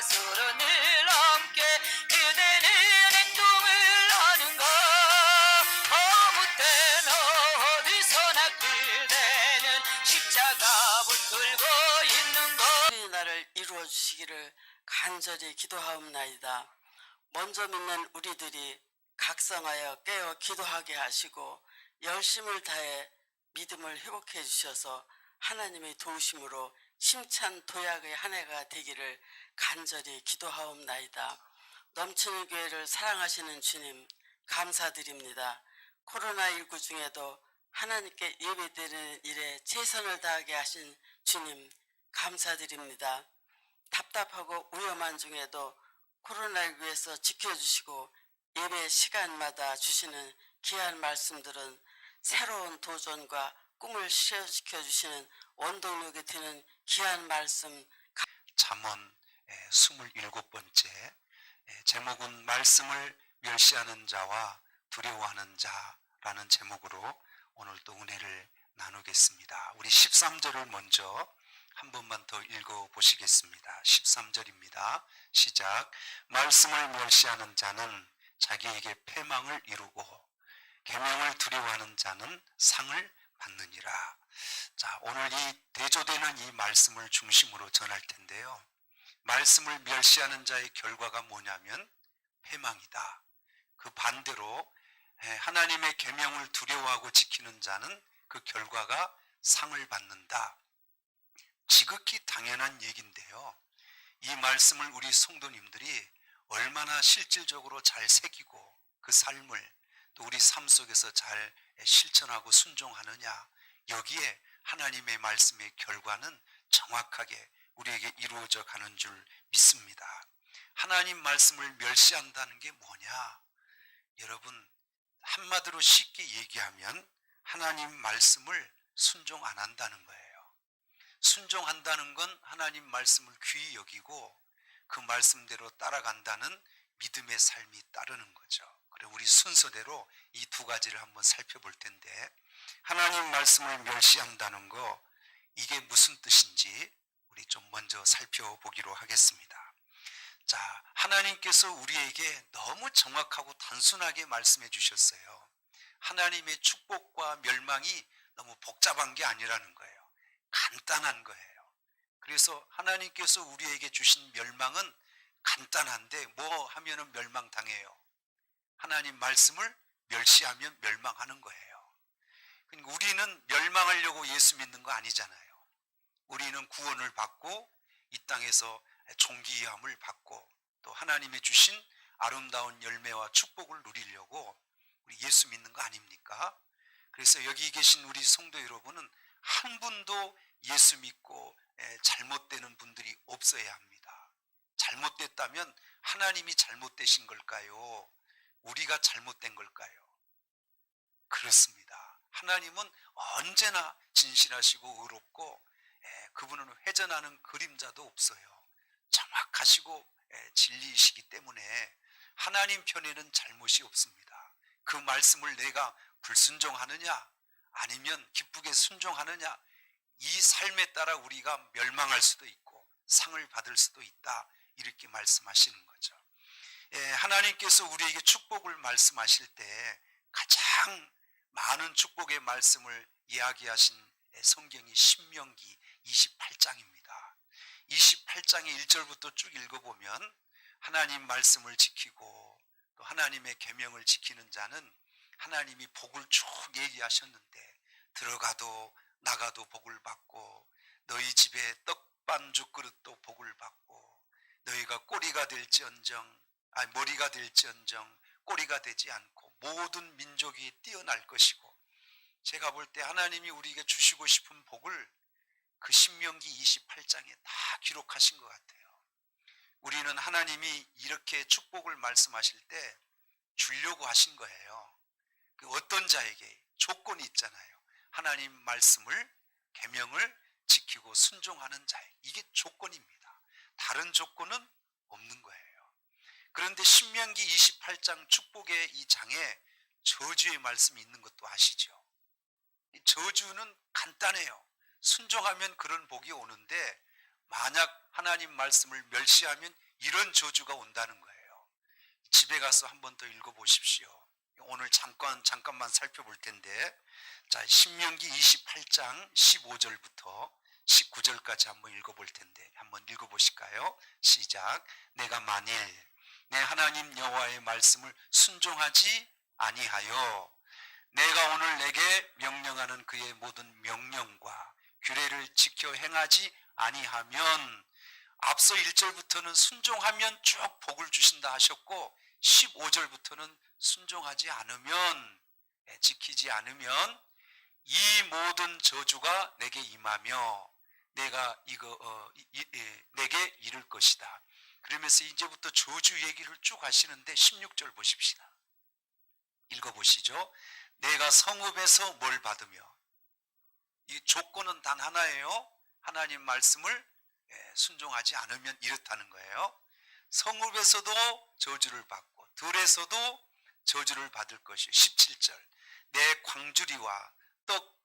서로 늘 함께 그대는 행동을 하는 것 아무 때나 어디서나 그대는 십자가 붙들고 있는 것 주의 나를 이루어 주시기를 간절히 기도하옵나이다. 먼저 믿는 우리들이 각성하여 깨어 기도하게 하시고 열심을 다해 믿음을 회복해 주셔서 하나님의 도우심으로 힘찬 도약의 한 해가 되기를 간절히 기도하옵나이다. 넘치는 교회를 사랑하시는 주님 감사드립니다. 코로나19 중에도 하나님께 예배드리는 일에 최선을 다하게 하신 주님 감사드립니다. 답답하고 위험한 중에도 코로나19에서 지켜주시고 예배 시간마다 주시는 귀한 말씀들은 새로운 도전과 꿈을 실현시켜 주시는 원동력이 되는 귀한 말씀. 잠언 27번째 제목은 말씀을 멸시하는 자와 두려워하는 자라는 제목으로 오늘 또 은혜를 나누겠습니다. 우리 13절을 먼저 한 번만 더 읽어보시겠습니다. 13절입니다. 시작. 말씀을 멸시하는 자는 자기에게 패망을 이루고 계명을 두려워하는 자는 상을 받느니라. 자, 오늘 이 대조되는 이 말씀을 중심으로 전할 텐데요. 말씀을 멸시하는 자의 결과가 뭐냐면 패망이다. 그 반대로 하나님의 계명을 두려워하고 지키는 자는 그 결과가 상을 받는다. 지극히 당연한 얘기인데요. 이 말씀을 우리 성도님들이 얼마나 실질적으로 잘 새기고 그 삶을 또 우리 삶 속에서 잘 실천하고 순종하느냐, 여기에 하나님의 말씀의 결과는 정확하게 우리에게 이루어져 가는 줄 믿습니다. 하나님 말씀을 멸시한다는 게 뭐냐? 여러분, 한마디로 쉽게 얘기하면 하나님 말씀을 순종 안 한다는 거예요. 순종한다는 건 하나님 말씀을 귀히 여기고 그 말씀대로 따라간다는 믿음의 삶이 따르는 거죠. 그래, 우리 순서대로 이 두 가지를 한번 살펴볼 텐데, 하나님 말씀을 멸시한다는 거, 이게 무슨 뜻인지 우리 좀 먼저 살펴보기로 하겠습니다. 자, 하나님께서 우리에게 너무 정확하고 단순하게 말씀해 주셨어요. 하나님의 축복과 멸망이 너무 복잡한 게 아니라는 거예요. 간단한 거예요. 그래서 하나님께서 우리에게 주신 멸망은 간단한데 뭐 하면은 멸망당해요? 하나님 말씀을 멸시하면 멸망하는 거예요. 그러니까 우리는 멸망하려고 예수 믿는 거 아니잖아요. 우리는 구원을 받고 이 땅에서 존귀함을 받고 또 하나님의 주신 아름다운 열매와 축복을 누리려고 우리 예수 믿는 거 아닙니까? 그래서 여기 계신 우리 성도 여러분은 한 분도 예수 믿고 잘못되는 분들이 없어야 합니다. 잘못됐다면 하나님이 잘못되신 걸까요? 우리가 잘못된 걸까요? 그렇습니다. 하나님은 언제나 진실하시고 의롭고 그분은 회전하는 그림자도 없어요. 정확하시고 진리이시기 때문에 하나님 편에는 잘못이 없습니다. 그 말씀을 내가 불순종하느냐 아니면 기쁘게 순종하느냐, 이 삶에 따라 우리가 멸망할 수도 있고 상을 받을 수도 있다, 이렇게 말씀하시는 거죠. 하나님께서 우리에게 축복을 말씀하실 때 가장 많은 축복의 말씀을 이야기하신 성경이 신명기 28장입니다. 28장의 1절부터 쭉 읽어보면 하나님 말씀을 지키고 또 하나님의 계명을 지키는 자는 하나님이 복을 쭉 얘기하셨는데, 들어가도 나가도 복을 받고 너희 집에 떡반죽 그릇도 복을 받고 너희가 꼬리가 될지언정 머리가 될지언정 꼬리가 되지 않고 모든 민족이 뛰어날 것이고, 제가 볼 때 하나님이 우리에게 주시고 싶은 복을 그 신명기 28장에 다 기록하신 것 같아요. 우리는 하나님이 이렇게 축복을 말씀하실 때 주려고 하신 거예요. 그 어떤 자에게 조건이 있잖아요. 하나님 말씀을 계명을 지키고 순종하는 자에게, 이게 조건입니다. 다른 조건은 없는 거예요. 그런데 신명기 28장 축복의 이 장에 저주의 말씀이 있는 것도 아시죠? 저주는 간단해요. 순종하면 그런 복이 오는데 만약 하나님 말씀을 멸시하면 이런 저주가 온다는 거예요. 집에 가서 한 번 더 읽어보십시오. 오늘 잠깐만 살펴볼 텐데, 자, 신명기 28장 15절부터 19절까지 한번 읽어볼 텐데, 한번 읽어보실까요? 시작. 내가 만일 내 하나님 여호와의 말씀을 순종하지 아니하여 내가 오늘 내게 명령하는 그의 모든 명령과 규례를 지켜 행하지 아니하면, 앞서 1절부터는 순종하면 쭉 복을 주신다 하셨고 15절부터는 순종하지 않으면, 지키지 않으면 이 모든 저주가 내게 임하며 내가 내게 이를 것이다. 그러면서 이제부터 저주 얘기를 쭉 하시는데 16절 보십시다. 읽어보시죠. 내가 성읍에서 뭘 받으며, 이 조건은 단 하나예요. 하나님 말씀을 순종하지 않으면 이렇다는 거예요. 성읍에서도 저주를 받고 들에서도 저주를 받을 것이요. 17절. 내 광주리와 떡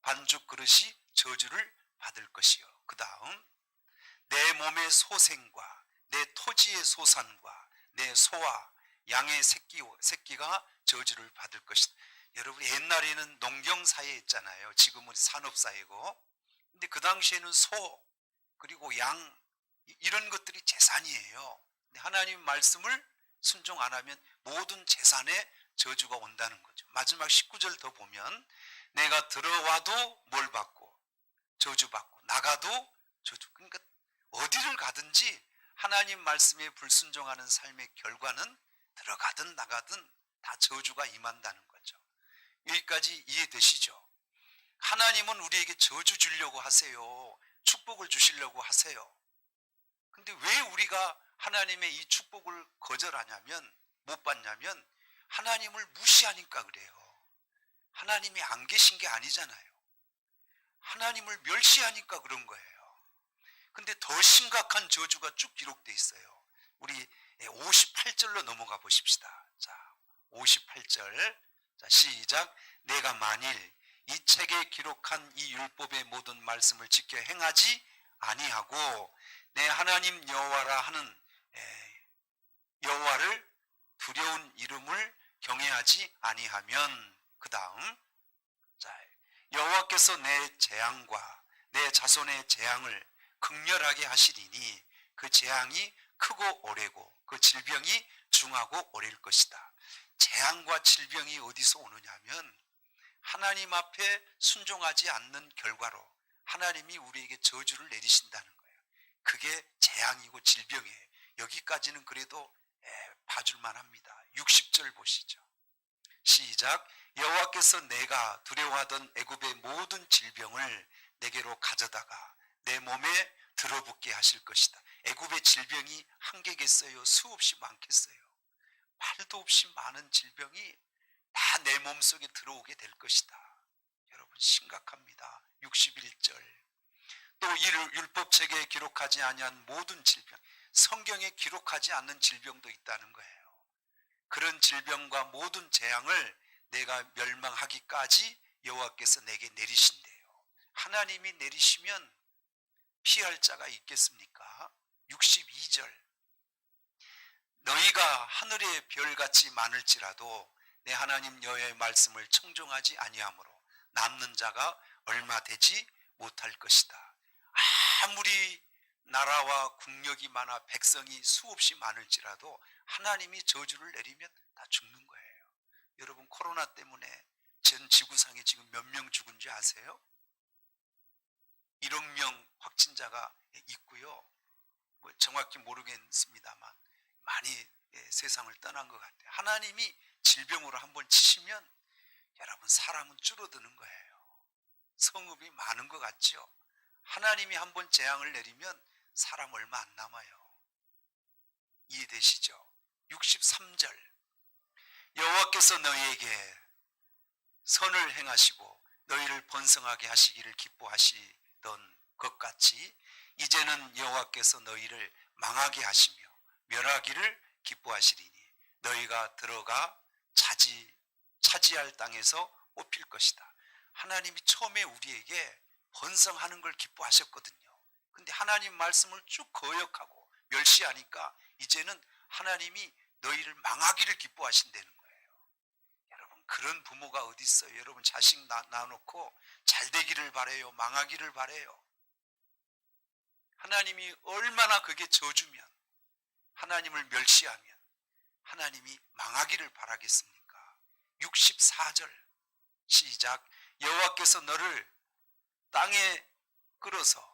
반죽 그릇이 저주를 받을 것이요. 그 다음, 내 몸의 소생과 내 토지의 소산과 내 소와 양의 새끼가 저주를 받을 것이다. 여러분, 옛날에는 농경사회였잖아요. 지금은 산업사회고. 근데 그 당시에는 소 그리고 양, 이런 것들이 재산이에요. 근데 하나님 말씀을 순종 안 하면 모든 재산에 저주가 온다는 거죠. 마지막 19절 더 보면, 내가 들어와도 뭘 받고 저주받고 나가도 저주. 그러니까 어디를 가든지 하나님 말씀에 불순종하는 삶의 결과는 들어가든 나가든 다 저주가 임한다는 거죠. 여기까지 이해되시죠? 하나님은 우리에게 저주 주려고 하세요. 축복을 주시려고 하세요. 근데 왜 우리가 하나님의 이 축복을 거절하냐면, 못 받냐면 하나님을 무시하니까 그래요. 하나님이 안 계신 게 아니잖아요. 하나님을 멸시하니까 그런 거예요. 근데 더 심각한 저주가 쭉 기록되어 있어요. 우리 58절로 넘어가 보십시다. 자, 58절. 자, 시작. 내가 만일 이 책에 기록한 이 율법의 모든 말씀을 지켜 행하지 아니하고 내 하나님 여호와라 하는 여호와를 두려운 이름을 경외하지 아니하면, 그 다음, 자, 여호와께서 내 재앙과 내 자손의 재앙을 극렬하게 하시리니 그 재앙이 크고 오래고 그 질병이 중하고 오래일 것이다. 재앙과 질병이 어디서 오느냐면 하나님 앞에 순종하지 않는 결과로 하나님이 우리에게 저주를 내리신다는 거예요. 그게 재앙이고 질병이에요. 여기까지는 그래도 봐줄만 합니다. 60절 보시죠. 시작. 여호와께서 내가 두려워하던 애굽의 모든 질병을 내게로 가져다가 내 몸에 들어붙게 하실 것이다. 애굽의 질병이 한계겠어요? 수없이 많겠어요? 말도 없이 많은 질병이 다 내 몸속에 들어오게 될 것이다. 여러분, 심각합니다. 61절. 또 이 율법책에 기록하지 아니한 모든 질병, 성경에 기록하지 않는 질병도 있다는 거예요. 그런 질병과 모든 재앙을 내가 멸망하기까지 여호와께서 내게 내리신대요. 하나님이 내리시면 피할 자가 있겠습니까? 62절. 너희가 하늘의 별같이 많을지라도 내 하나님 여호와의 말씀을 청종하지 아니하므로 남는 자가 얼마 되지 못할 것이다. 아무리 나라와 국력이 많아 백성이 수없이 많을지라도 하나님이 저주를 내리면 다 죽는 거예요. 여러분, 코로나 때문에 전 지구상에 지금 몇 명 죽은 줄 아세요? 1억 명 확진자가 있고요. 정확히 모르겠습니다만 많이 세상을 떠난 것 같아요. 하나님이 질병으로 한번 치시면 여러분, 사람은 줄어드는 거예요. 성읍이 많은 것 같죠? 하나님이 한번 재앙을 내리면 사람 얼마 안 남아요. 이해되시죠? 63절. 여호와께서 너희에게 선을 행하시고 너희를 번성하게 하시기를 기뻐하시던 것 같이 이제는 여호와께서 너희를 망하게 하시며 멸하기를 기뻐하시리니 너희가 들어가 차지할 땅에서 뽑힐 것이다. 하나님이 처음에 우리에게 번성하는 걸 기뻐하셨거든요. 근데 하나님 말씀을 쭉 거역하고 멸시하니까 이제는 하나님이 너희를 망하기를 기뻐하신다는 거예요. 여러분, 그런 부모가 어디 있어요? 여러분, 자식 낳아놓고 잘 되기를 바래요, 망하기를 바래요? 하나님이 얼마나 그게 저주면, 하나님을 멸시하면 하나님이 망하기를 바라겠습니까? 64절 시작. 여호와께서 너를 땅에 끌어서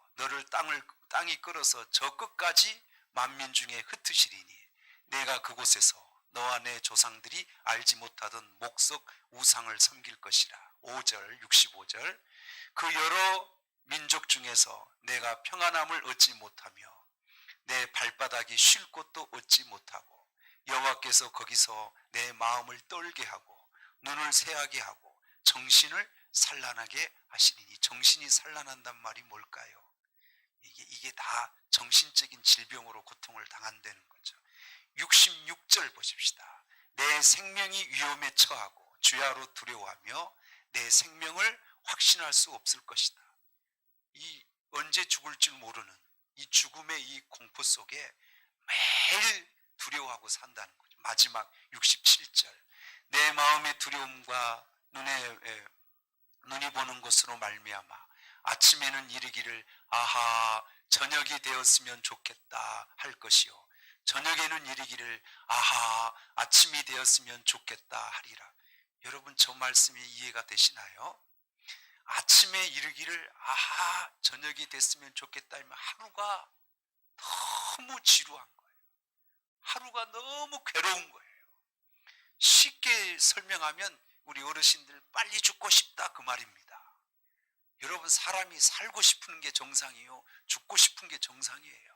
땅이 끌어서 저 끝까지 만민 중에 흩으시리니 내가 그곳에서 너와 내 조상들이 알지 못하던 목석 우상을 섬길 것이라. 5절 65절. 그 여러 민족 중에서 내가 평안함을 얻지 못하며 내 발바닥이 쉴 곳도 얻지 못하고 여호와께서 거기서 내 마음을 떨게 하고 눈을 새하게 하고 정신을 산란하게 하시리니. 정신이 산란한단 말이 뭘까요? 이게 다 정신적인 질병으로 고통을 당한다는 거죠. 66절 보십시다. 내 생명이 위험에 처하고 주야로 두려워하며 내 생명을 확신할 수 없을 것이다. 이 언제 죽을 줄 모르는 이 죽음의 이 공포 속에 매일 두려워하고 산다는 거죠. 마지막 67절. 내 마음의 두려움과 눈이 보는 것으로 말미암아 아침에는 이르기를 아하 저녁이 되었으면 좋겠다 할 것이요 저녁에는 이르기를 아하 아침이 되었으면 좋겠다 하리라. 여러분, 저 말씀이 이해가 되시나요? 아침에 이르기를 아하 저녁이 됐으면 좋겠다 하면 하루가 너무 지루한 거예요. 하루가 너무 괴로운 거예요. 쉽게 설명하면 우리 어르신들 빨리 죽고 싶다 그 말입니다. 여러분, 사람이 살고 싶은 게 정상이요, 죽고 싶은 게 정상이에요.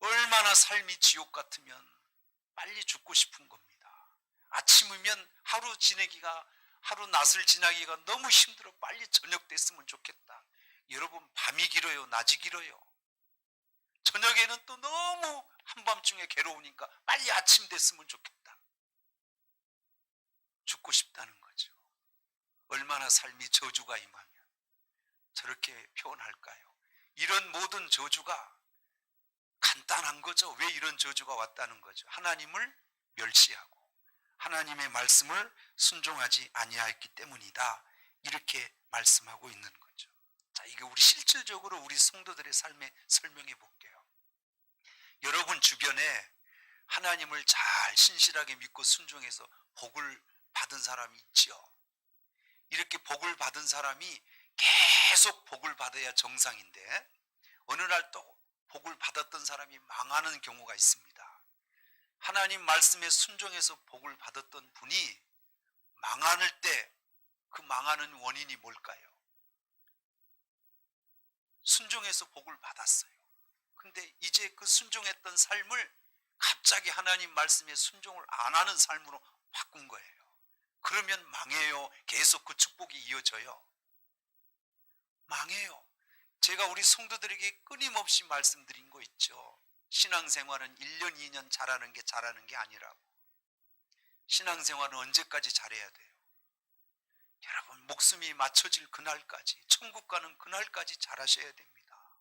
얼마나 삶이 지옥 같으면 빨리 죽고 싶은 겁니다. 아침이면 하루 낮을 지나기가 너무 힘들어 빨리 저녁 됐으면 좋겠다. 여러분, 밤이 길어요, 낮이 길어요? 저녁에는 또 너무 한밤중에 괴로우니까 빨리 아침 됐으면 좋겠다. 죽고 싶다는 거죠. 얼마나 삶이 저주가 임하면 저렇게 표현할까요? 이런 모든 저주가 간단한 거죠. 왜 이런 저주가 왔다는 거죠? 하나님을 멸시하고 하나님의 말씀을 순종하지 아니하였기 때문이다. 이렇게 말씀하고 있는 거죠. 자, 이게 우리 실질적으로 우리 성도들의 삶에 설명해 볼게요. 여러분 주변에 하나님을 잘 신실하게 믿고 순종해서 복을 받은 사람이 있죠. 이렇게 복을 받은 사람이 계속 복을 받아야 정상인데 어느 날 또 복을 받았던 사람이 망하는 경우가 있습니다. 하나님 말씀에 순종해서 복을 받았던 분이 망할 때 그 망하는 원인이 뭘까요? 순종해서 복을 받았어요. 근데 이제 그 순종했던 삶을 갑자기 하나님 말씀에 순종을 안 하는 삶으로 바꾼 거예요. 그러면 망해요? 계속 그 축복이 이어져요? 망해요. 제가 우리 성도들에게 끊임없이 말씀드린 거 있죠. 신앙생활은 1년, 2년 잘하는 게 아니라고. 신앙생활은 언제까지 잘해야 돼요? 여러분, 목숨이 맞춰질 그날까지, 천국 가는 그날까지 잘하셔야 됩니다.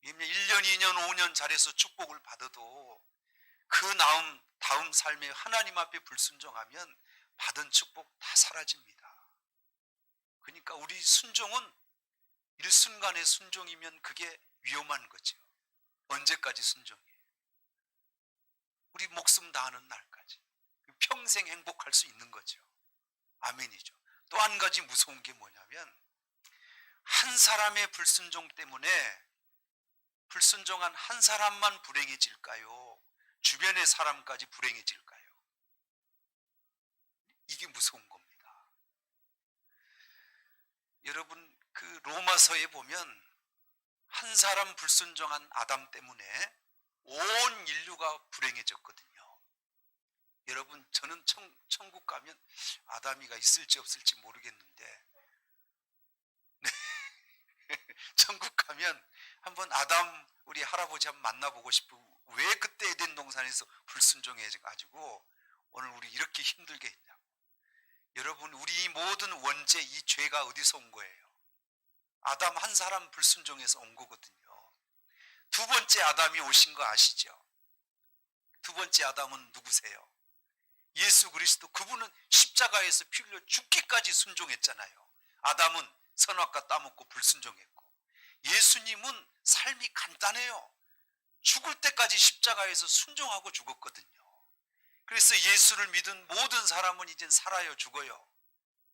1년, 2년, 5년 잘해서 축복을 받아도 그 다음 삶에 하나님 앞에 불순종하면 받은 축복 다 사라집니다. 그러니까 우리 순종은 일순간의 순종이면 그게 위험한 거죠. 언제까지 순종이에요? 우리 목숨 다하는 날까지. 평생 행복할 수 있는 거죠. 아멘이죠. 또 한 가지 무서운 게 뭐냐면 한 사람의 불순종 때문에 불순종한 한 사람만 불행해질까요? 주변의 사람까지 불행해질까요? 이게 무서운 겁니다. 여러분, 그 로마서에 보면 한 사람 불순종한 아담 때문에 온 인류가 불행해졌거든요. 여러분, 저는 천국 가면 아담이가 있을지 없을지 모르겠는데 네. 천국 가면 한번 아담 우리 할아버지 한번 만나보고 싶고 왜 그때 에덴 동산에서 불순종해가지고 오늘 우리 이렇게 힘들게 했냐고. 여러분, 우리 모든 원죄 이 죄가 어디서 온 거예요? 아담 한 사람 불순종해서 온 거거든요. 두 번째 아담이 오신 거 아시죠? 두 번째 아담은 누구세요? 예수 그리스도. 그분은 십자가에서 피 흘려 죽기까지 순종했잖아요. 아담은 선악과 따먹고 불순종했고, 예수님은 삶이 간단해요. 죽을 때까지 십자가에서 순종하고 죽었거든요. 그래서 예수를 믿은 모든 사람은 이젠 살아요, 죽어요?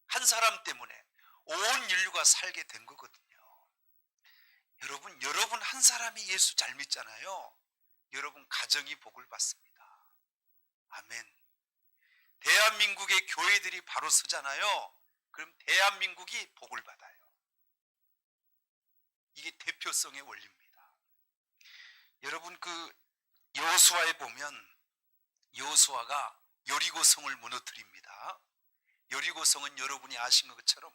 한 사람 때문에 온 인류가 살게 된 거거든요. 여러분 한 사람이 예수 잘 믿잖아요. 여러분 가정이 복을 받습니다. 아멘. 대한민국의 교회들이 바로 서잖아요. 그럼 대한민국이 복을 받아요. 이게 대표성의 원리입니다. 여러분, 그 여호수아에 보면 여호수아가 여리고성을 무너뜨립니다. 여리고성은 여러분이 아신 것처럼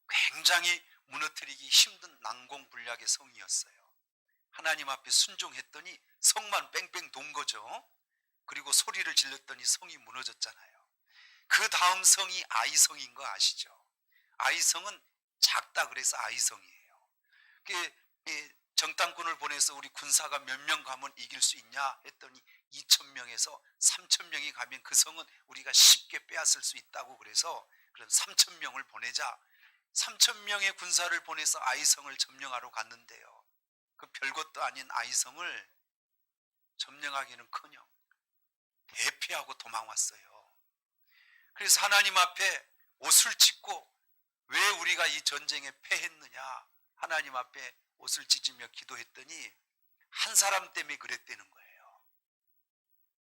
굉장히 무너뜨리기 힘든 난공불락의 성이었어요. 하나님 앞에 순종했더니 성만 뺑뺑 돈 거죠. 그리고 소리를 질렀더니 성이 무너졌잖아요. 그 다음 성이 아이성인 거 아시죠? 아이성은 작다 그래서 아이성이에요. 정탐꾼을 보내서 우리 군사가 몇 명 가면 이길 수 있냐 했더니 2,000명에서 3,000명이 가면 그 성은 우리가 쉽게 빼앗을 수 있다고, 그래서 그런 3,000명을 보내자 3,000명의 군사를 보내서 아이성을 점령하러 갔는데요. 그 별것도 아닌 아이성을 점령하기는커녕 대피하고 도망왔어요. 그래서 하나님 앞에 옷을 찢고 왜 우리가 이 전쟁에 패했느냐, 하나님 앞에 옷을 찢으며 기도했더니 한 사람 때문에 그랬다는 거예요.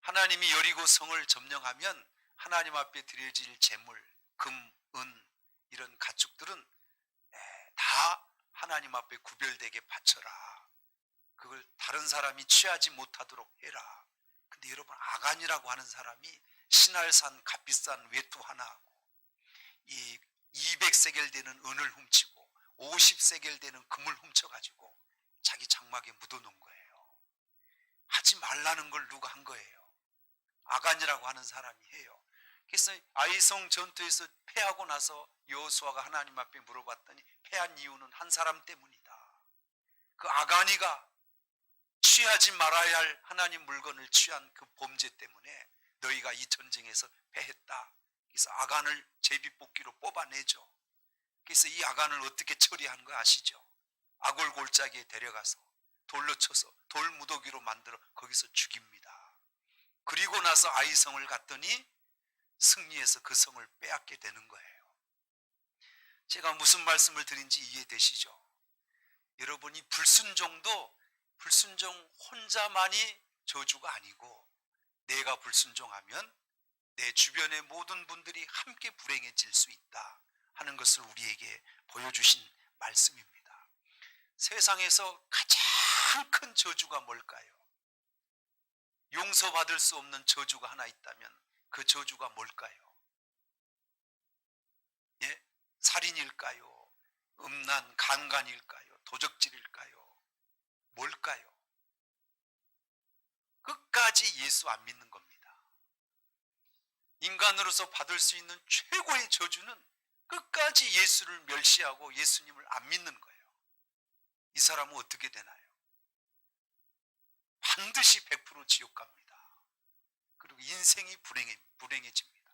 하나님이 여리고 성을 점령하면 하나님 앞에 드려질 재물, 금, 은 이런 가축들은 다 하나님 앞에 구별되게 바쳐라. 그걸 다른 사람이 취하지 못하도록 해라. 근데 여러분, 아간이라고 하는 사람이 신할산 값비싼 외투 하나하고 이 200세겔 되는 은을 훔치고 50세겔 되는 금을 훔쳐가지고 자기 장막에 묻어놓은 거예요. 하지 말라는 걸 누가 한 거예요? 아간이라고 하는 사람이 해요. 그래서 아이성 전투에서 패하고 나서 여호수아가 하나님 앞에 물어봤더니 패한 이유는 한 사람 때문이다. 그 아간이가 취하지 말아야 할 하나님 물건을 취한 그 범죄 때문에 너희가 이 전쟁에서 패했다. 그래서 아간을 제비뽑기로 뽑아내죠. 그래서 이 아간을 어떻게 처리하는 거 아시죠? 아골 골짜기에 데려가서 돌로 쳐서 돌 무더기로 만들어 거기서 죽입니다. 그리고 나서 아이성을 갔더니 승리해서 그 성을 빼앗게 되는 거예요. 제가 무슨 말씀을 드린지 이해되시죠? 여러분이 불순종 혼자만이 저주가 아니고, 내가 불순종하면 내 주변의 모든 분들이 함께 불행해질 수 있다 하는 것을 우리에게 보여주신 말씀입니다. 세상에서 가장 큰 저주가 뭘까요? 용서받을 수 없는 저주가 하나 있다면 그 저주가 뭘까요? 예? 살인일까요? 음란, 강간일까요? 도적질일까요? 뭘까요? 끝까지 예수 안 믿는 겁니다. 인간으로서 받을 수 있는 최고의 저주는 끝까지 예수를 멸시하고 예수님을 안 믿는 거예요. 이 사람은 어떻게 되나요? 반드시 100% 지옥 갑니다. 그리고 인생이 불행해집니다.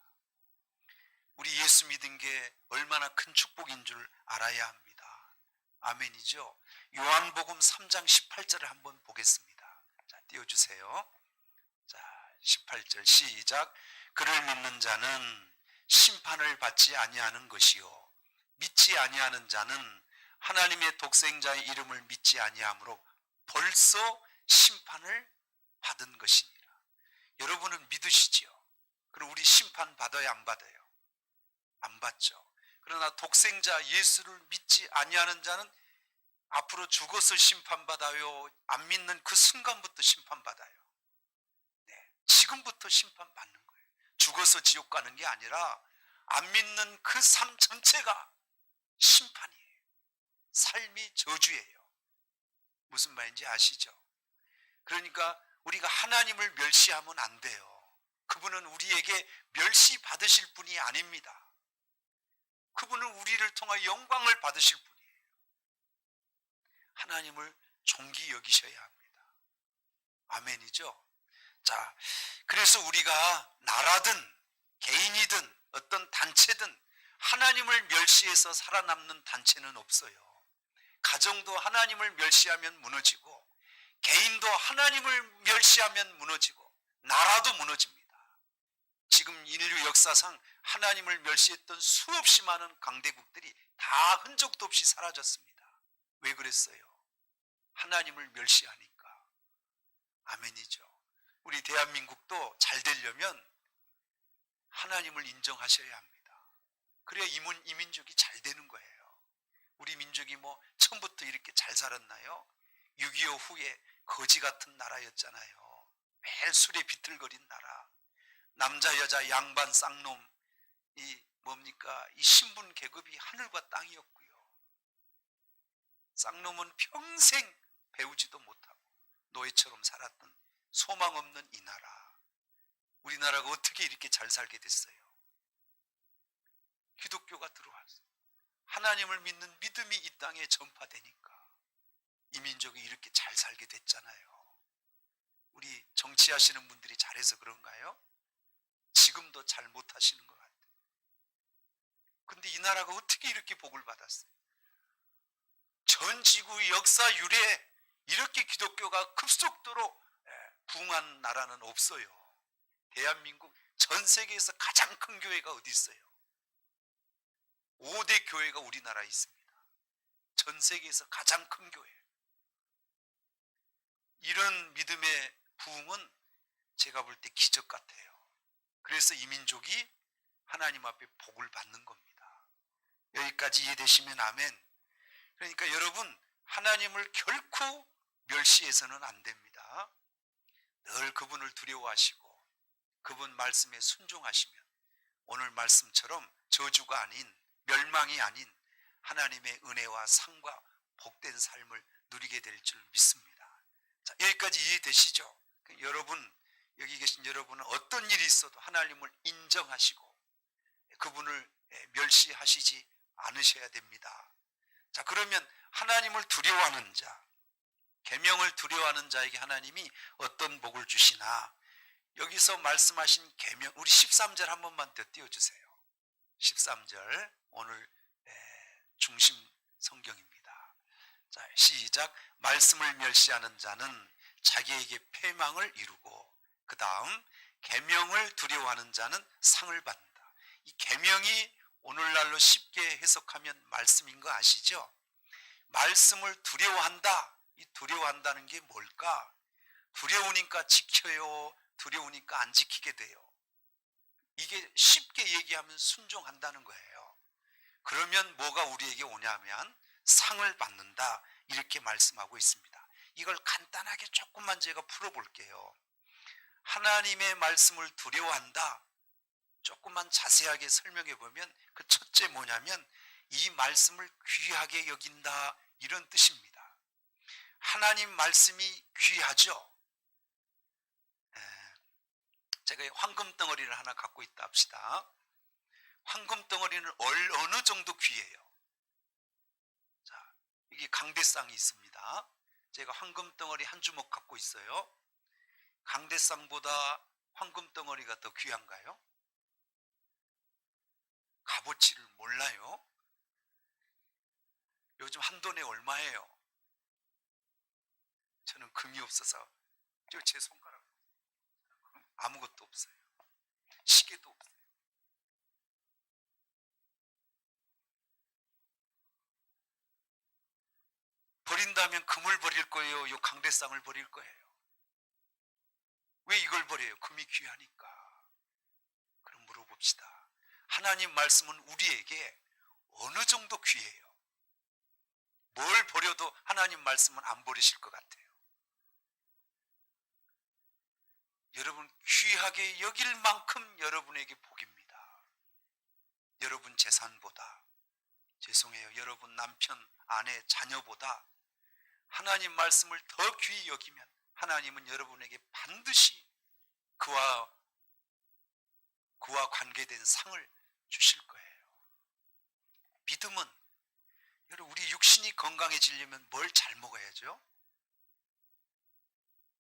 우리 예수 믿은 게 얼마나 큰 축복인 줄 알아야 합니다. 아멘이죠? 요한복음 3장 18절을 한번 보겠습니다. 자, 띄워주세요. 자, 18절 시작. 그를 믿는 자는 심판을 받지 아니하는 것이요 믿지 아니하는 자는 하나님의 독생자의 이름을 믿지 아니하므로 벌써 심판을 받은 것이니라. 여러분은 믿으시지요? 그럼 우리 심판 받아요, 안 받아요? 안 받죠. 그러나 독생자 예수를 믿지 아니하는 자는 앞으로 죽어서 심판받아요, 안 믿는 그 순간부터 심판받아요? 네, 지금부터 심판받는 거예요. 죽어서 지옥 가는 게 아니라 안 믿는 그 삶 전체가 심판이에요. 삶이 저주예요. 무슨 말인지 아시죠? 그러니까 우리가 하나님을 멸시하면 안 돼요. 그분은 우리에게 멸시 받으실 분이 아닙니다. 그분은 우리를 통하여 영광을 받으실 분이에요. 하나님을 존귀 여기셔야 합니다. 아멘이죠. 자, 그래서 우리가 나라든 개인이든 어떤 단체든 하나님을 멸시해서 살아남는 단체는 없어요. 가정도 하나님을 멸시하면 무너지고, 개인도 하나님을 멸시하면 무너지고, 나라도 무너집니다. 지금 인류 역사상 하나님을 멸시했던 수없이 많은 강대국들이 다 흔적도 없이 사라졌습니다. 왜 그랬어요? 하나님을 멸시하니까. 아멘이죠. 우리 대한민국도 잘 되려면 하나님을 인정하셔야 합니다. 그래야 이 민족이 잘 되는 거예요. 우리 민족이 뭐 처음부터 이렇게 잘 살았나요? 6.25 후에 거지 같은 나라였잖아요. 매일 술에 비틀거린 나라. 남자 여자 양반 쌍놈, 이 뭡니까? 이 신분 계급이 하늘과 땅이었고요. 쌍놈은 평생 배우지도 못하고 노예처럼 살았던 소망 없는 이 나라. 우리나라가 어떻게 이렇게 잘 살게 됐어요? 기독교가 들어왔어요. 하나님을 믿는 믿음이 이 땅에 전파되니까 이 민족이 이렇게 잘 살게 됐잖아요. 우리 정치하시는 분들이 잘해서 그런가요? 지금도 잘 못하시는 것 같아요. 근데 이 나라가 어떻게 이렇게 복을 받았어요? 전 지구 역사 유래에 이렇게 기독교가 급속도로 부흥한 나라는 없어요. 대한민국 전 세계에서 가장 큰 교회가 어디 있어요? 5대 교회가 우리나라에 있습니다. 전 세계에서 가장 큰 교회. 이런 믿음의 부흥은 제가 볼 때 기적 같아요. 그래서 이 민족이 하나님 앞에 복을 받는 겁니다. 여기까지 이해되시면 아멘. 그러니까 여러분, 하나님을 결코 멸시해서는 안 됩니다. 늘 그분을 두려워하시고 그분 말씀에 순종하시면 오늘 말씀처럼 저주가 아닌, 멸망이 아닌 하나님의 은혜와 상과 복된 삶을 누리게 될 줄 믿습니다. 자, 여기까지 이해되시죠? 여러분, 여기 계신 여러분은 어떤 일이 있어도 하나님을 인정하시고 그분을 멸시하시지 않으셔야 됩니다. 자, 그러면 하나님을 두려워하는 자, 계명을 두려워하는 자에게 하나님이 어떤 복을 주시나? 여기서 말씀하신 계명, 우리 13절 한 번만 더 띄워주세요. 13절 오늘 중심 성경입니다. 자, 시작. 말씀을 멸시하는 자는 자기에게 패망을 이루고 그 다음 계명을 두려워하는 자는 상을 받는다. 이 계명이 오늘날로 쉽게 해석하면 말씀인 거 아시죠? 말씀을 두려워한다. 이 두려워한다는 게 뭘까? 두려우니까 지켜요. 두려우니까 안 지키게 돼요. 이게 쉽게 얘기하면 순종한다는 거예요. 그러면 뭐가 우리에게 오냐면 상을 받는다. 이렇게 말씀하고 있습니다. 이걸 간단하게 조금만 제가 풀어볼게요. 하나님의 말씀을 두려워한다. 조금만 자세하게 설명해 보면 그 첫째 뭐냐면 이 말씀을 귀하게 여긴다. 이런 뜻입니다. 하나님 말씀이 귀하죠. 제가 황금 덩어리를 하나 갖고 있다 합시다. 황금 덩어리는 어느 정도 귀해요? 자, 이게 강대상이 있습니다. 제가 황금 덩어리 한 주먹 갖고 있어요. 강대상보다 황금 덩어리가 더 귀한가요? 값어치를 몰라요? 요즘 한 돈에 얼마예요? 저는 금이 없어서 제 손가락 아무것도 없어요. 시계도 없어요. 버린다면 금을 버릴 거예요? 요 강대상을 버릴 거예요? 왜 이걸 버려요? 금이 귀하니까. 그럼 물어봅시다. 하나님 말씀은 우리에게 어느 정도 귀해요? 뭘 버려도 하나님 말씀은 안 버리실 것 같아요. 여러분, 귀하게 여길 만큼 여러분에게 복입니다. 여러분 재산보다, 죄송해요, 여러분 남편, 아내, 자녀보다 하나님 말씀을 더 귀히 여기면 하나님은 여러분에게 반드시 그와 관계된 상을 주실 거예요. 믿음은, 여러분, 우리 육신이 건강해지려면 뭘 잘 먹어야죠?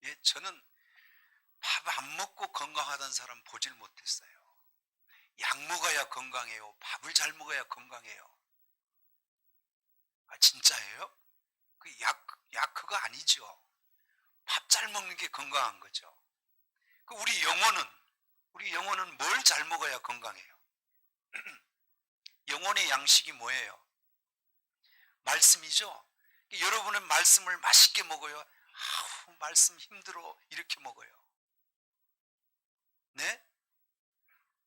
예, 저는 밥 안 먹고 건강하다는 사람 보질 못했어요. 약 먹어야 건강해요. 밥을 잘 먹어야 건강해요. 아, 진짜예요? 약 그거 아니죠. 밥 잘 먹는 게 건강한 거죠. 우리 영혼은 뭘 잘 먹어야 건강해요? 영혼의 양식이 뭐예요? 말씀이죠. 여러분은 말씀을 맛있게 먹어요. 아우, 말씀 힘들어. 이렇게 먹어요. 네?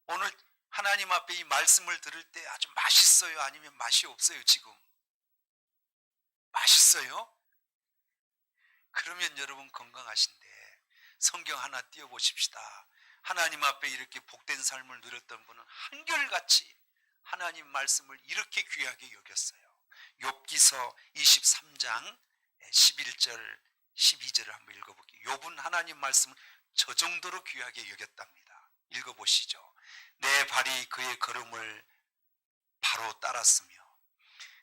오늘 하나님 앞에 이 말씀을 들을 때 아주 맛있어요? 아니면 맛이 없어요, 지금? 맛있어요? 그러면 여러분 건강하신데, 성경 하나 띄워보십시다. 하나님 앞에 이렇게 복된 삶을 누렸던 분은 한결같이 하나님 말씀을 이렇게 귀하게 여겼어요. 욥기서 23장 11절 12절을 한번 읽어볼게요. 욥은 하나님 말씀을 저 정도로 귀하게 여겼답니다. 읽어보시죠. 내 발이 그의 걸음을 바로 따랐으며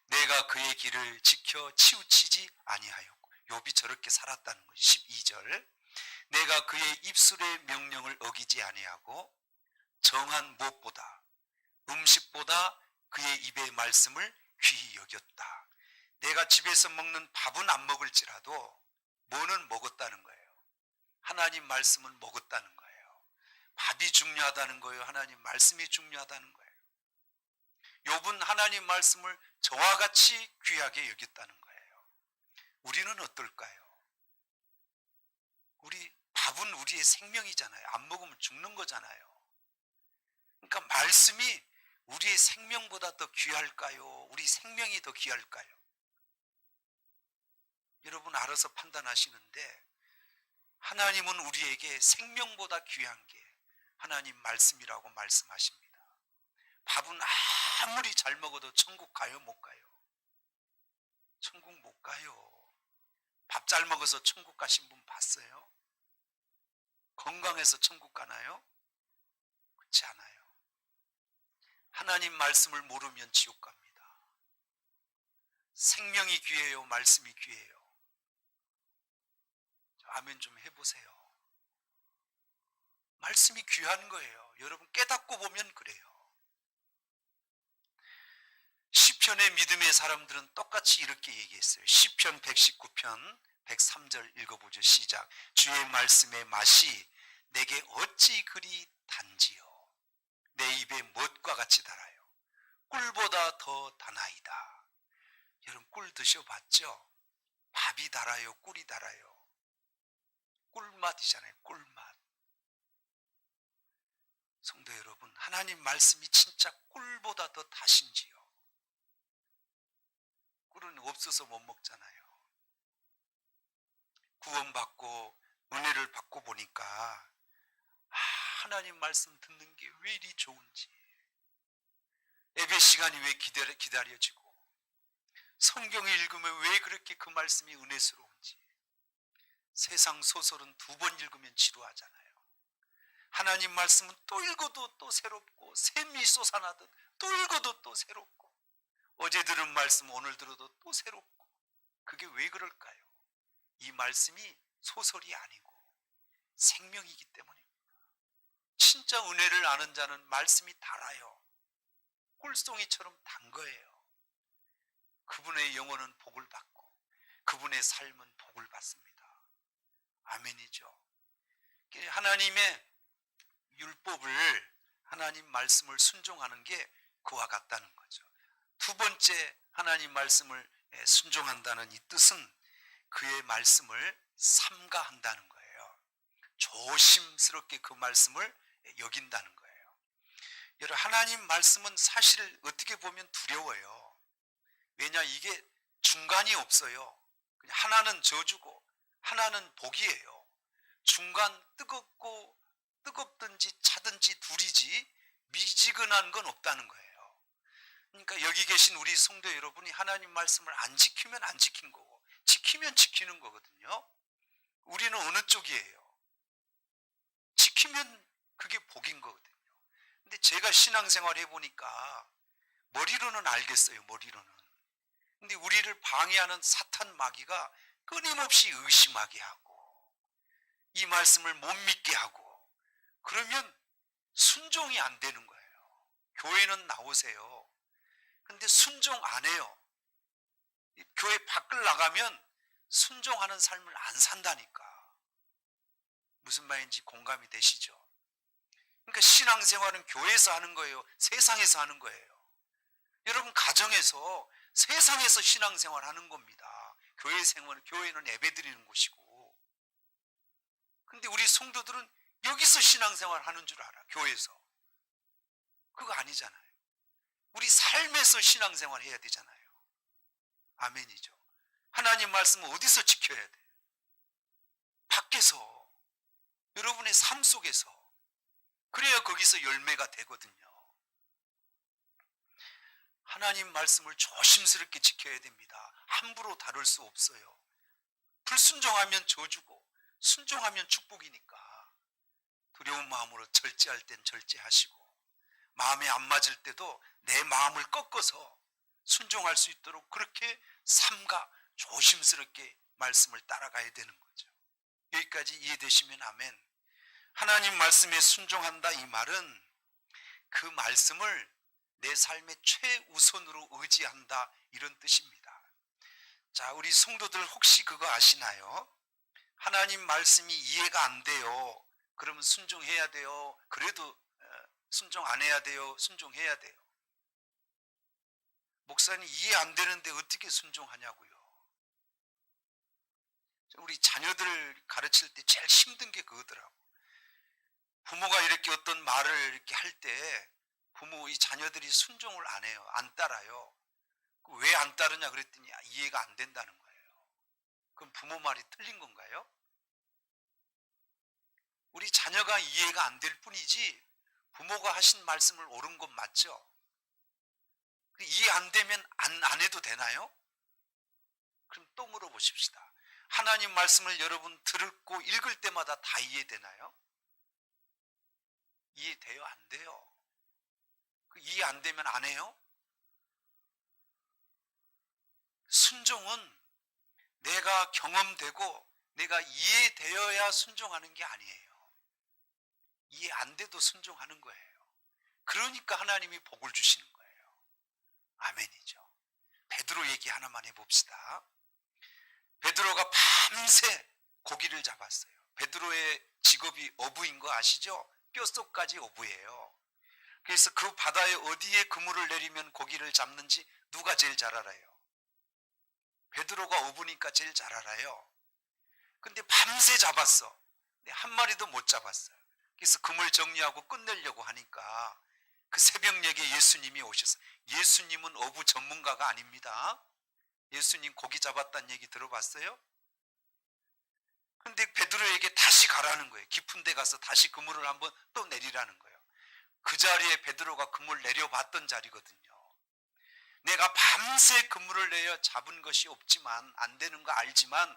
내가 그의 길을 지켜 치우치지 아니하였고, 욥이 저렇게 살았다는 거예요. 12절, 내가 그의 입술의 명령을 어기지 아니하고 정한 무엇보다 음식보다 그의 입의 말씀을 귀히 여겼다. 내가 집에서 먹는 밥은 안 먹을지라도 뭐는 먹었다는 거예요? 하나님 말씀은 먹었다는 거예요. 밥이 중요하다는 거예요? 하나님 말씀이 중요하다는 거예요? 욥은 하나님 말씀을 저와 같이 귀하게 여겼다는 거예요. 우리는 어떨까요? 밥은 우리의 생명이잖아요. 안 먹으면 죽는 거잖아요. 그러니까 말씀이 우리의 생명보다 더 귀할까요? 우리 생명이 더 귀할까요? 여러분 알아서 판단하시는데, 하나님은 우리에게 생명보다 귀한 게 하나님 말씀이라고 말씀하십니다. 밥은 아무리 잘 먹어도 천국 가요, 못 가요? 천국 못 가요. 밥 잘 먹어서 천국 가신 분 봤어요? 건강해서 천국 가나요? 그렇지 않아요. 하나님 말씀을 모르면 지옥 갑니다. 생명이 귀해요, 말씀이 귀해요? 아멘 좀 해보세요. 말씀이 귀한 거예요. 여러분 깨닫고 보면 그래요. 시편의 믿음의 사람들은 똑같이 이렇게 얘기했어요. 시편 119편 103절 읽어보죠. 시작. 주의 말씀의 맛이 내게 어찌 그리 단지요. 내 입에 뭣과 같이 달아요. 꿀보다 더 다나이다. 여러분 꿀 드셔봤죠? 밥이 달아요, 꿀이 달아요? 꿀맛이잖아요, 꿀맛. 성도 여러분, 하나님 말씀이 진짜 꿀보다 더 다신지요? 꿀은 없어서 못 먹잖아요. 구원받고 은혜를 받고 보니까 하나님 말씀 듣는 게 왜 이리 좋은지, 예배 시간이 왜 기다려지고, 성경을 읽으면 왜 그렇게 그 말씀이 은혜스러운지. 세상 소설은 2번 읽으면 지루하잖아요. 하나님 말씀은 또 읽어도 또 새롭고, 샘이 솟아나듯 또 읽어도 또 새롭고, 어제 들은 말씀 오늘 들어도 또 새롭고. 그게 왜 그럴까요? 이 말씀이 소설이 아니고 생명이기 때문입니다. 진짜 은혜를 아는 자는 말씀이 달아요. 꿀송이처럼 단 거예요. 그분의 영혼은 복을 받고 그분의 삶은 복을 받습니다. 아멘이죠. 하나님의 율법을, 하나님 말씀을 순종하는 게 그와 같다는 거죠. 두 번째, 하나님 말씀을 순종한다는 이 뜻은 그의 말씀을 삼가한다는 거예요. 조심스럽게 그 말씀을 여긴다는 거예요. 여러분, 하나님 말씀은 사실 어떻게 보면 두려워요. 왜냐, 이게 중간이 없어요. 하나는 저주고 하나는 복이에요. 중간 뜨겁든지 차든지 둘이지 미지근한 건 없다는 거예요. 그러니까 여기 계신 우리 성도 여러분이 하나님 말씀을 안 지키면 안 지킨 거고, 지키면 지키는 거거든요. 우리는 어느 쪽이에요? 지키면 그게 복인 거거든요. 근데 제가 신앙생활 해보니까 머리로는 알겠어요, 머리로는. 근데 우리를 방해하는 사탄 마귀가 끊임없이 의심하게 하고, 이 말씀을 못 믿게 하고 그러면 순종이 안 되는 거예요. 교회는 나오세요. 근데 순종 안 해요. 교회 밖을 나가면 순종하는 삶을 안 산다니까. 무슨 말인지 공감이 되시죠? 그러니까 신앙생활은 교회에서 하는 거예요? 세상에서 하는 거예요? 여러분 가정에서 세상에서 신앙생활 하는 겁니다. 교회는 예배드리는 곳이고. 근데 우리 성도들은 여기서 신앙생활 하는 줄 알아. 교회에서. 그거 아니잖아요. 우리 삶에서 신앙생활 해야 되잖아요. 아멘이죠. 하나님 말씀은 어디서 지켜야 돼? 밖에서. 여러분의 삶 속에서. 그래야 거기서 열매가 되거든요. 하나님 말씀을 조심스럽게 지켜야 됩니다. 함부로 다룰 수 없어요. 불순종하면 저주고 순종하면 축복이니까 두려운 마음으로 절제할 땐 절제하시고 마음에 안 맞을 때도 내 마음을 꺾어서 순종할 수 있도록 그렇게 삼가 조심스럽게 말씀을 따라가야 되는 거죠. 여기까지 이해되시면 아멘. 하나님 말씀에 순종한다 이 말은 그 말씀을 내 삶의 최우선으로 의지한다 이런 뜻입니다. 자, 우리 성도들 혹시 그거 아시나요? 하나님 말씀이 이해가 안 돼요. 그러면 순종해야 돼요. 그래도 순종 안 해야 돼요. 순종해야 돼요. 목사님 이해 안 되는데 어떻게 순종하냐고요. 우리 자녀들 가르칠 때 제일 힘든 게 그거더라고. 부모가 이렇게 어떤 말을 이렇게 할 때 이 자녀들이 순종을 안 해요. 안 따라요. 왜 안 따르냐 그랬더니 이해가 안 된다는 거예요. 그럼 부모 말이 틀린 건가요? 우리 자녀가 이해가 안 될 뿐이지 부모가 하신 말씀을 옳은 건 맞죠? 이해 안 되면 안 해도 되나요? 그럼 또 물어보십시다. 하나님 말씀을 여러분 듣고 읽을 때마다 다 이해되나요? 이해돼요? 안 돼요? 이해 안 되면 안 해요? 순종은 내가 경험되고 내가 이해되어야 순종하는 게 아니에요. 이해 안 돼도 순종하는 거예요. 그러니까 하나님이 복을 주시는 거예요. 아멘이죠. 베드로 얘기 하나만 해봅시다. 베드로가 밤새 고기를 잡았어요. 베드로의 직업이 어부인 거 아시죠? 뼛속까지 어부예요. 그래서 그 바다에 어디에 그물을 내리면 고기를 잡는지 누가 제일 잘 알아요? 베드로가 어부니까 제일 잘 알아요. 근데 밤새 잡았어. 근데 한 마리도 못 잡았어요. 그래서 그물 정리하고 끝내려고 하니까 그 새벽녘에 예수님이 오셨어요. 예수님은 어부 전문가가 아닙니다. 예수님 고기 잡았다는 얘기 들어봤어요? 근데 베드로에게 다시 가라는 거예요. 깊은 데 가서 다시 그물을 한번 또 내리라는 거예요. 그 자리에 베드로가 그물 내려봤던 자리거든요. 내가 밤새 그물을 내어 잡은 것이 없지만 안 되는 거 알지만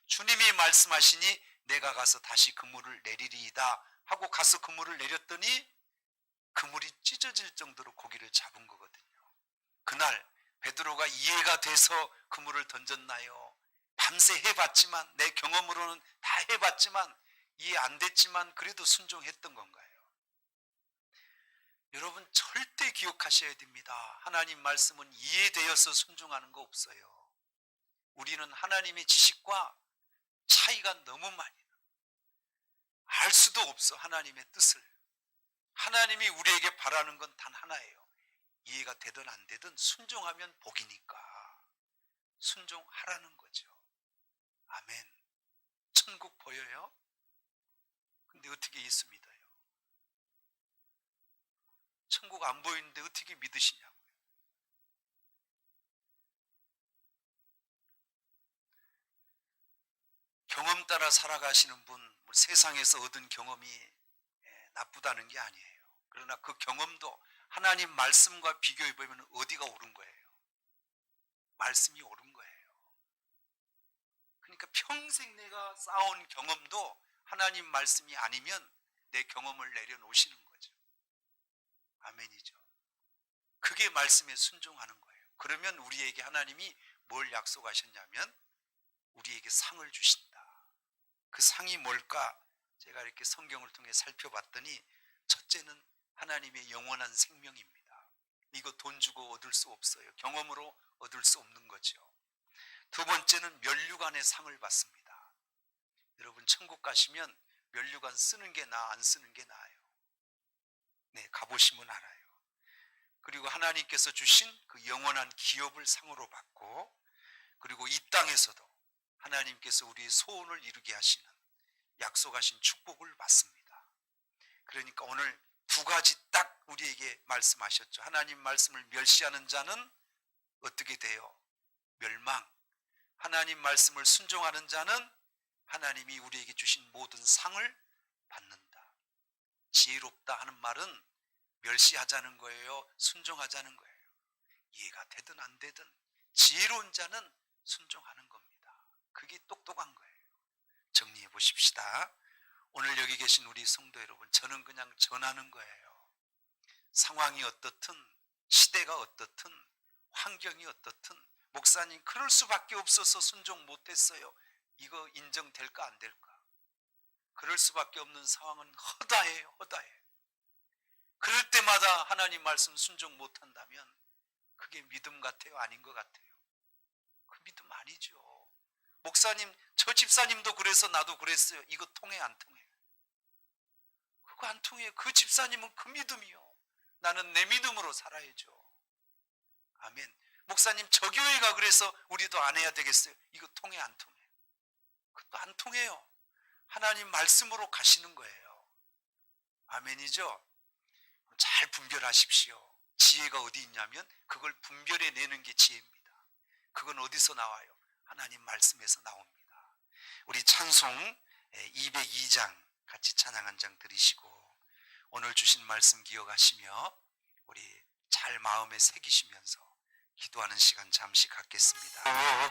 주님이 말씀하시니 내가 가서 다시 그물을 내리리이다 하고 가서 그물을 내렸더니 그물이 찢어질 정도로 고기를 잡은 거거든요. 그날 베드로가 이해가 돼서 그물을 던졌나요? 밤새 해봤지만 내 경험으로는 다 해봤지만 이해 안 됐지만 그래도 순종했던 건가요? 여러분 절대 기억하셔야 됩니다. 하나님 말씀은 이해되어서 순종하는 거 없어요. 우리는 하나님의 지식과 차이가 너무 많이 나요. 알 수도 없어 하나님의 뜻을. 하나님이 우리에게 바라는 건 단 하나예요. 이해가 되든 안 되든 순종하면 복이니까 순종하라는 거죠. 아멘. 천국 보여요? 근데 어떻게 예수 믿어요? 천국 안 보이는데 어떻게 믿으시냐고요. 경험 따라 살아가시는 분, 세상에서 얻은 경험이 나쁘다는 게 아니에요. 그러나 그 경험도 하나님 말씀과 비교해보면 어디가 옳은 거예요? 말씀이 옳은 거예요. 그러니까 평생 내가 쌓아온 경험도 하나님 말씀이 아니면 내 경험을 내려놓으시는 거죠. 아멘이죠. 그게 말씀에 순종하는 거예요. 그러면 우리에게 하나님이 뭘 약속하셨냐면 우리에게 상을 주신다. 그 상이 뭘까? 제가 이렇게 성경을 통해 살펴봤더니 첫째는 하나님의 영원한 생명입니다. 이거 돈 주고 얻을 수 없어요. 경험으로 얻을 수 없는 거죠. 두 번째는 면류관의 상을 받습니다. 여러분 천국 가시면 면류관 쓰는 게 나아 안 쓰는 게 나아요? 네, 가보시면 알아요. 그리고 하나님께서 주신 그 영원한 기업을 상으로 받고, 그리고 이 땅에서도 하나님께서 우리의 소원을 이루게 하시는 약속하신 축복을 받습니다. 그러니까 오늘 두 가지 딱 우리에게 말씀하셨죠. 하나님 말씀을 멸시하는 자는 어떻게 돼요? 멸망. 하나님 말씀을 순종하는 자는 하나님이 우리에게 주신 모든 상을 받는다. 지혜롭다 하는 말은 멸시하자는 거예요? 순종하자는 거예요? 이해가 되든 안 되든 지혜로운 자는 순종하는 겁니다. 그게 똑똑한 거예요. 정리해 보십시다. 오늘 여기 계신 우리 성도 여러분, 저는 그냥 전하는 거예요. 상황이 어떻든 시대가 어떻든 환경이 어떻든 목사님 그럴 수밖에 없어서 순종 못했어요. 이거 인정될까 안 될까? 그럴 수밖에 없는 상황은 허다해요. 허다해. 그럴 때마다 하나님 말씀 순종 못한다면 그게 믿음 같아요? 아닌 것 같아요? 그 믿음 아니죠. 목사님, 저 집사님도 그래서 나도 그랬어요. 이거 통해 안 통해? 그거 안 통해. 그 집사님은 그 믿음이요. 나는 내 믿음으로 살아야죠. 아멘. 목사님, 저 교회가 그래서 우리도 안 해야 되겠어요. 이거 통해 안 통해? 그것도 안 통해요. 하나님 말씀으로 가시는 거예요. 아멘이죠? 잘 분별하십시오. 지혜가 어디 있냐면 그걸 분별해내는 게 지혜입니다. 그건 어디서 나와요? 하나님 말씀에서 나옵니다. 우리 찬송 202장 같이 찬양 한 장 들으시고 오늘 주신 말씀 기억하시며 우리 잘 마음에 새기시면서 기도하는 시간 잠시 갖겠습니다.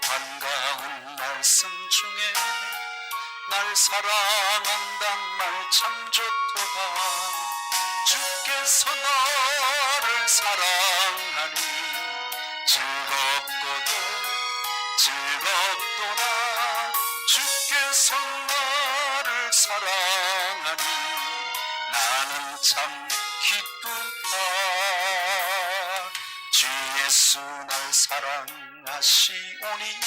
반가운 말씀 중에 날 사랑한단 말 참 좋도다. 주께서 너를 사랑하니 즐겁도다. 주께서 너를 사랑하니 나는 참 기쁘다. 주 예수 날 사랑하시오니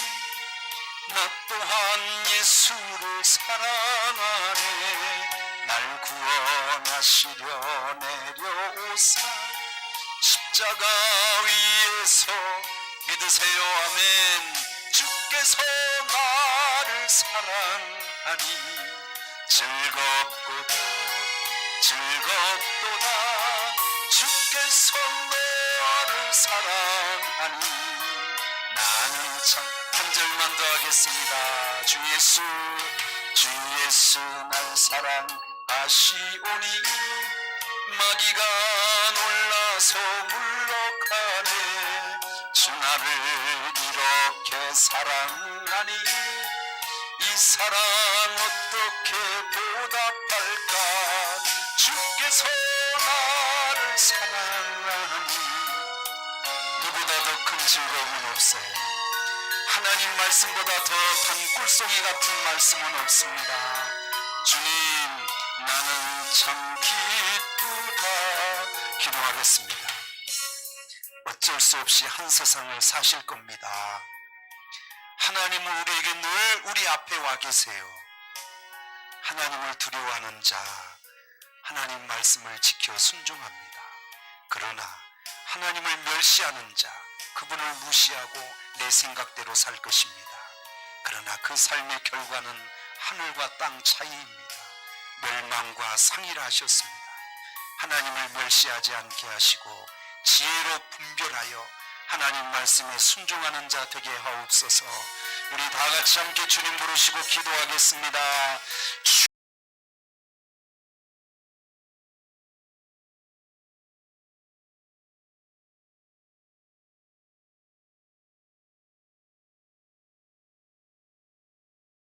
나 또한 예수를 사랑하네. 날 구원하시려 내려오사 십자가 위에서 믿으세요. 아멘. 주께서 나를 사랑하니 즐겁도다. 주께서 나를 사랑하니 나는 참. 한 절만 더 하겠습니다. 주 예수 날 사랑하시오니 마귀가 놀라서 물러가네. 주 나를 이렇게 사랑하니 이 사랑 어떻게 보답할까. 주께서 나를 사랑하니 누구보다 더 큰 즐거움은 없어요. 하나님 말씀보다 더 단꿀송이 같은 말씀은 없습니다. 주님 나는 참 기쁘다. 기도하겠습니다. 어쩔 수 없이 한 세상을 사실 겁니다. 하나님은 우리에게 늘 우리 앞에 와 계세요. 하나님을 두려워하는 자, 하나님 말씀을 지켜 순종합니다. 그러나 하나님을 멸시하는 자, 그분을 무시하고 내 생각대로 살 것입니다. 그러나 그 삶의 결과는 하늘과 땅 차이입니다. 멸망과 상이라 하셨습니다. 하나님을 멸시하지 않게 하시고 지혜로 분별하여 하나님 말씀에 순종하는 자 되게 하옵소서. 우리 다 같이 함께 주님 부르시고 기도하겠습니다.